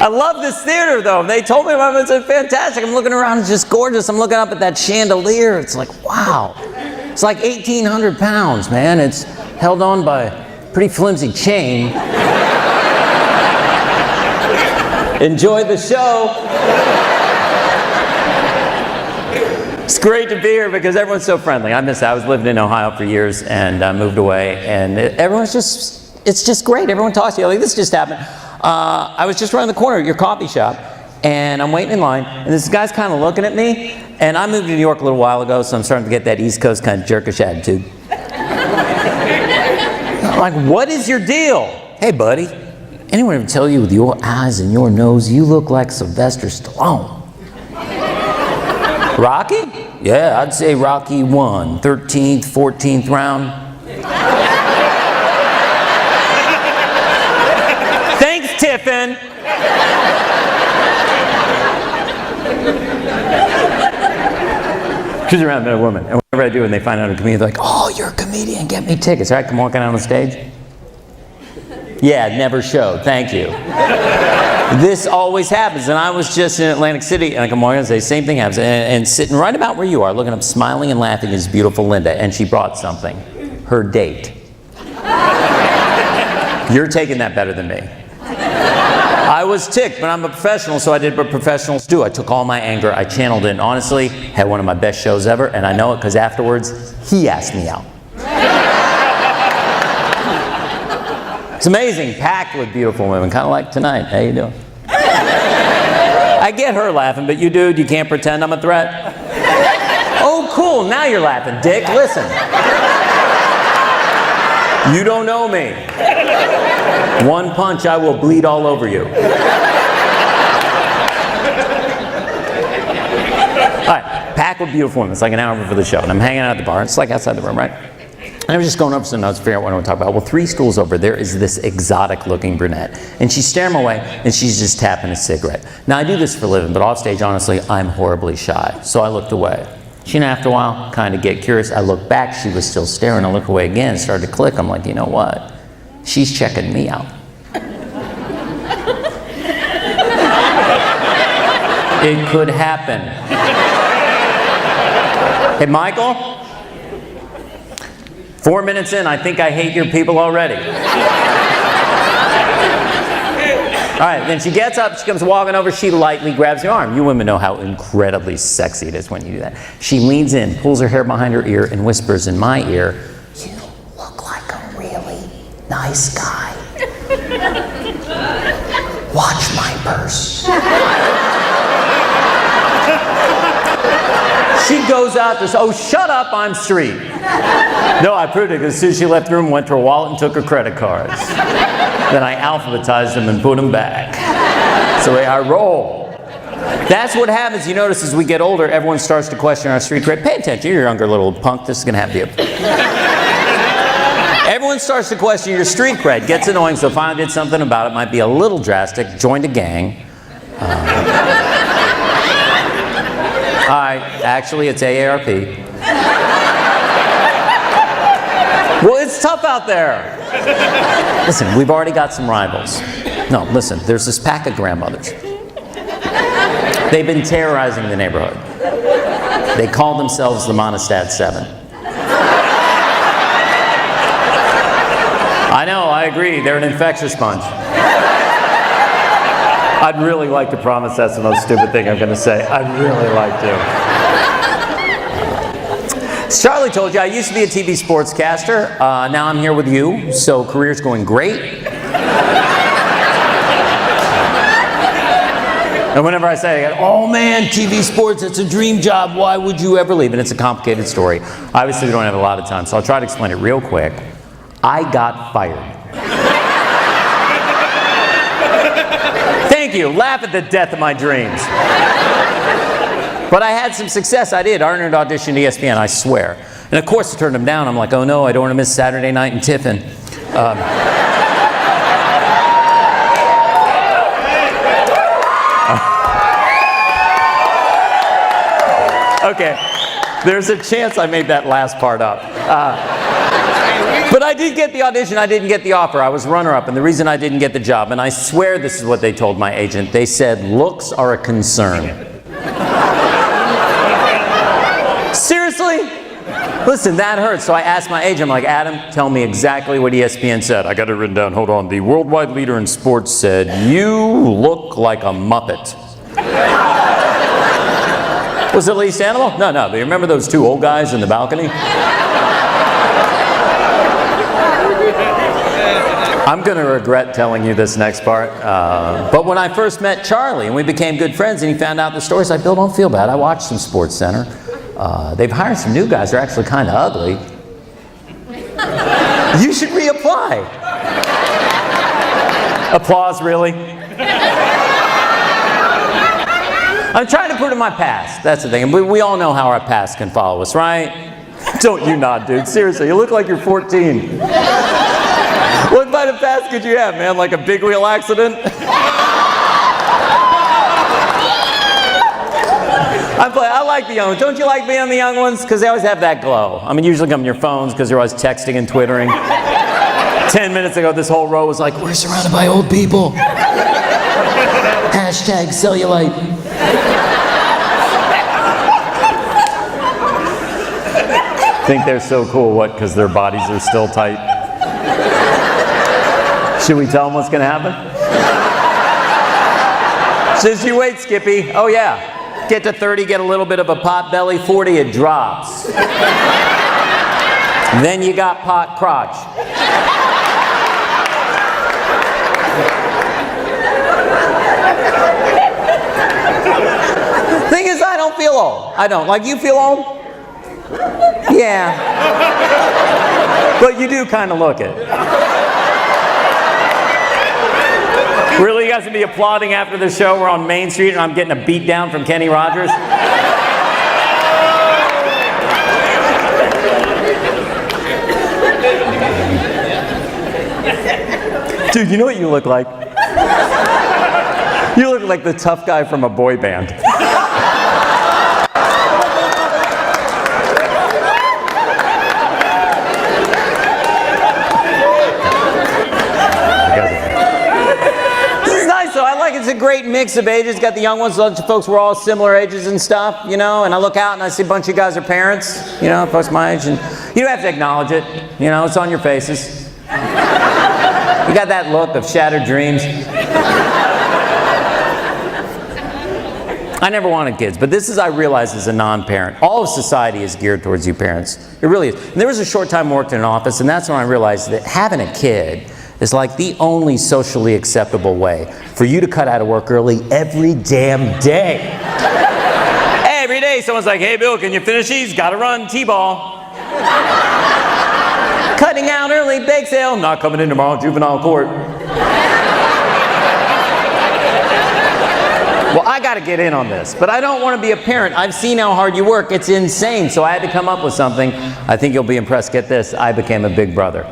I love this theater, though. They told me about it. It's fantastic. I'm looking around. It's just gorgeous. I'm looking up at that chandelier. It's like, wow. It's like 1,800 pounds, man. It's held on by a pretty flimsy chain. Enjoy the show. It's great to be here because everyone's so friendly. I miss it. I was living in Ohio for years and moved away, and everyone's just, it's just great. Everyone talks to you. Like, this just happened. I was just around the corner at your coffee shop, and I'm waiting in line, and this guy's kind of looking at me, and I moved to New York a little while ago, so I'm starting to get that East Coast kind of jerkish attitude. I'm like, what is your deal? Hey, buddy, anyone ever tell you with your eyes and your nose, you look like Sylvester Stallone? Rocky? Yeah, I'd say Rocky won. 13th, 14th round. Thanks, Tiffin. She's around a woman. And whenever I do, and they find out I'm a comedian, they're like, oh, you're a comedian, get me tickets. All right, come walking out on the stage. Yeah, never showed. Thank you. This always happens, and I was just in Atlantic City, and I come on and say, same thing happens, and sitting right about where you are, looking up, smiling and laughing is beautiful Linda, and she brought something, her date. You're taking that better than me. I was ticked, but I'm a professional, so I did what professionals do. I took all my anger, I channeled it, and honestly, had one of my best shows ever, and I know it because afterwards, he asked me out. It's amazing, packed with beautiful women, kind of like tonight. How you doing? I get her laughing, but you, dude, you can't pretend I'm a threat. Oh, cool, now you're laughing, dick. Listen. You don't know me. One punch, I will bleed all over you. All right, packed with beautiful women. It's like an hour before the show, and I'm hanging out at the bar. It's like outside the room, right? And I was just going over some notes to figure out what I want to talk about. Well, 3 stools over there is this exotic-looking brunette. And she's staring my way, and she's just tapping a cigarette. Now, I do this for a living, but off stage, honestly, I'm horribly shy. So I looked away. She, after a while, kind of get curious. I looked back. She was still staring. I looked away again. It started to click. I'm like, you know what? She's checking me out. It could happen. Hey, Michael? 4 minutes in, I think I hate your people already. All right, then she gets up, she comes walking over, she lightly grabs your arm. You women know how incredibly sexy it is when you do that. She leans in, pulls her hair behind her ear, and whispers in my ear, you look like a really nice guy. Watch my purse. She goes out to say, oh, shut up, I'm street. No, I proved it because as soon as she left the room, went to her wallet and took her credit cards. Then I alphabetized them and put them back. That's the way I roll. That's what happens. You notice as we get older, everyone starts to question our street cred. Pay attention, you're a younger little punk. This is going to happen to you. Everyone starts to question your street cred. Gets annoying, so finally did something about it. Might be a little drastic. Joined a gang. Actually, it's AARP. Well, it's tough out there. Listen, we've already got some rivals. No, listen, there's this pack of grandmothers. They've been terrorizing the neighborhood. They call themselves the Monostat 7. I know, I agree, they're an infectious bunch. I'd really like to promise that's the most stupid thing I'm going to say. I'd really like to. As Charlie told you, I used to be a TV sportscaster. Now I'm here with you, so career's going great. And whenever I say, oh man, TV sports, it's a dream job, why would you ever leave? And it's a complicated story. Obviously, we don't have a lot of time, so I'll try to explain it real quick. I got fired. Thank you. Laugh at the death of my dreams. But I had some success. I did. I earned an audition to ESPN, I swear. And of course I turned them down. I'm like, oh no, I don't want to miss Saturday night in Tiffin. Okay. There's a chance I made that last part up. But But I did get the audition. I didn't get the offer. I was runner-up, and the reason I didn't get the job, and I swear this is what they told my agent. They said, looks are a concern. Seriously? Listen, that hurts. So I asked my agent, I'm like, Adam, tell me exactly what ESPN said. I got it written down. Hold on. The worldwide leader in sports said, you look like a Muppet. Was it Lee Sandoval? No. But you remember those two old guys in the balcony? I'm going to regret telling you this next part. But when I first met Charlie and we became good friends and he found out the stories, I Bill, don't feel bad. I watched some Sports Center. They've hired some new guys. They're actually kind of ugly. You should reapply. Applause, really? I'm trying to put in my past. That's the thing. And we all know how our past can follow us, right? Don't you not, dude. Seriously, you look like you're 14. What kind of past could you have, man? Like a big wheel accident? I like the young ones. Don't you like being on the young ones? Because they always have that glow. I mean, usually come on your phones because they're always texting and twittering. 10 minutes ago, this whole row was like, we're surrounded by old people. Hashtag cellulite. Think they're so cool, what? Because their bodies are still tight. Should we tell them what's going to happen? Says you wait, Skippy. Oh, yeah. Get to 30, get a little bit of a pot belly. 40, it drops. Then you got pot crotch. Thing is, I don't feel old. I don't. Like, you feel old? Yeah. But you do kind of look it. Really, you guys would be applauding after the show? We're on Main Street and I'm getting a beat down from Kenny Rogers? Dude, you know what you look like? You look like the tough guy from a boy band. It's a great mix of ages. Got the young ones, a bunch of folks, we're all similar ages and stuff, you know, and I look out and I see a bunch of guys are parents, you know, folks my age, and you have to acknowledge it, you know, it's on your faces. You got that look of shattered dreams. I never wanted kids, but this is, I realize, as a non-parent. All of society is geared towards you parents. It really is. And there was a short time I worked in an office, and that's when I realized that having a kid is like the only socially acceptable way for you to cut out of work early every damn day. Every day someone's like, hey Bill, can you finish these? Gotta run, T-ball. Cutting out early, bake sale, not coming in tomorrow, juvenile court. Well, I gotta get in on this, but I don't want to be a parent. I've seen how hard you work, it's insane, so I had to come up with something. I think you'll be impressed, get this, I became a big brother.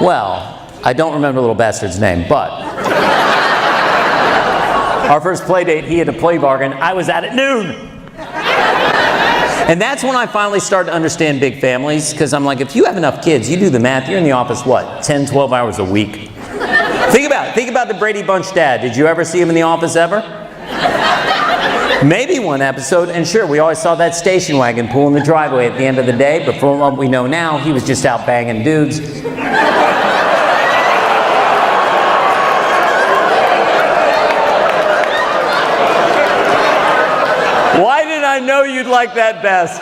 Well, I don't remember the little bastard's name, but our first play date, he had a play bargain. I was at noon. And that's when I finally started to understand big families, because I'm like, if you have enough kids, you do the math, you're in the office, what, 10, 12 hours a week? Think about it. Think about the Brady Bunch dad. Did you ever see him in the office ever? Maybe one episode, and sure, we always saw that station wagon pulling the driveway at the end of the day, but from what we know now, he was just out banging dudes. Why did I know you'd like that best?